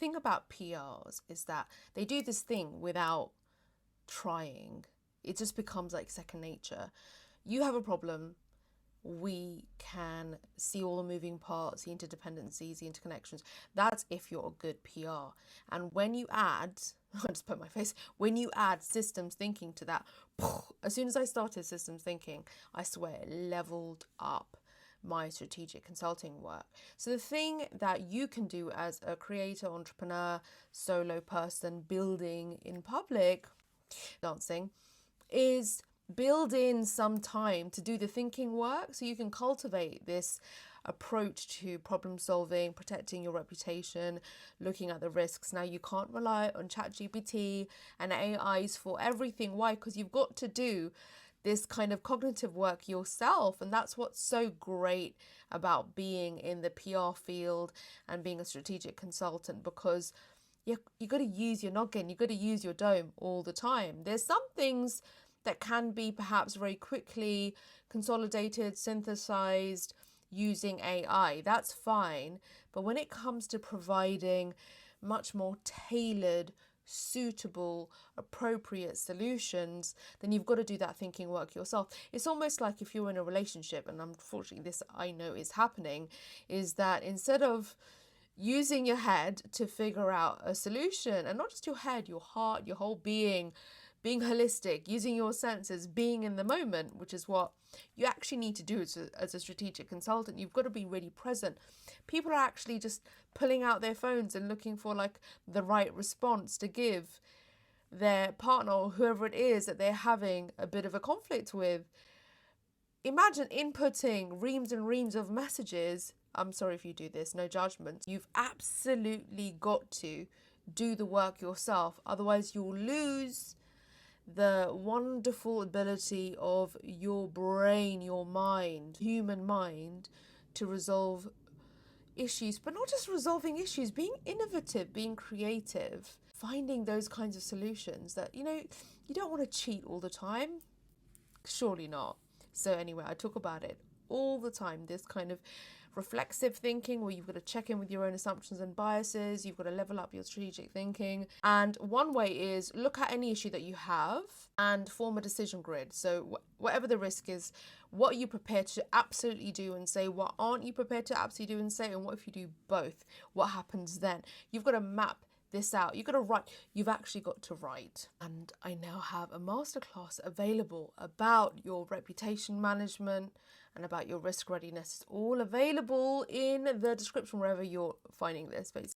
thing about PRs is that they do this thing without trying. It just becomes like second nature. You have a problem, we can see all the moving parts, the interdependencies, the interconnections. That's if you're a good PR. And when you add, I just put my face, when you add systems thinking to that, as soon as I started systems thinking, I swear it leveled up my strategic consulting work. So the thing that you can do as a creator, entrepreneur, solo person building in public, dancing, is build in some time to do the thinking work so you can cultivate this approach to problem solving, protecting your reputation, looking at the risks. Now, you can't rely on ChatGPT and AIs for everything. Why? Because you've got to do this kind of cognitive work yourself. And that's what's so great about being in the PR field and being a strategic consultant, because you got to use your noggin, you got to use your dome all the time. There's some things that can be perhaps very quickly consolidated, synthesized using AI. That's fine. But when it comes to providing much more tailored, suitable, appropriate solutions, then you've got to do that thinking work yourself. It's almost like if you're in a relationship, and unfortunately this I know is happening, is that instead of using your head to figure out a solution, and not just your head, your heart, your whole being holistic, using your senses, being in the moment, which is what you actually need to do as a strategic consultant. You've got to be really present. People are actually just pulling out their phones and looking for like the right response to give their partner or whoever it is that they're having a bit of a conflict with. Imagine inputting reams and reams of messages. I'm sorry if you do this, no judgment. You've absolutely got to do the work yourself. Otherwise, you'll lose the wonderful ability of your brain, your mind, human mind, to resolve issues, but not just resolving issues, being innovative, being creative, finding those kinds of solutions that, you don't want to cheat all the time. Surely not. So anyway, I talk about it all the time, this kind of reflexive thinking where you've got to check in with your own assumptions and biases. You've got to level up your strategic thinking. And one way is look at any issue that you have and form a decision grid. So whatever the risk is, what are you prepared to absolutely do and say? What aren't you prepared to absolutely do and say? And what if you do both? What happens then? You've got to map this out. You've got to write. You've actually got to write. And I now have a masterclass available about your reputation management and about your risk readiness. It's all available in the description wherever you're finding this, basically.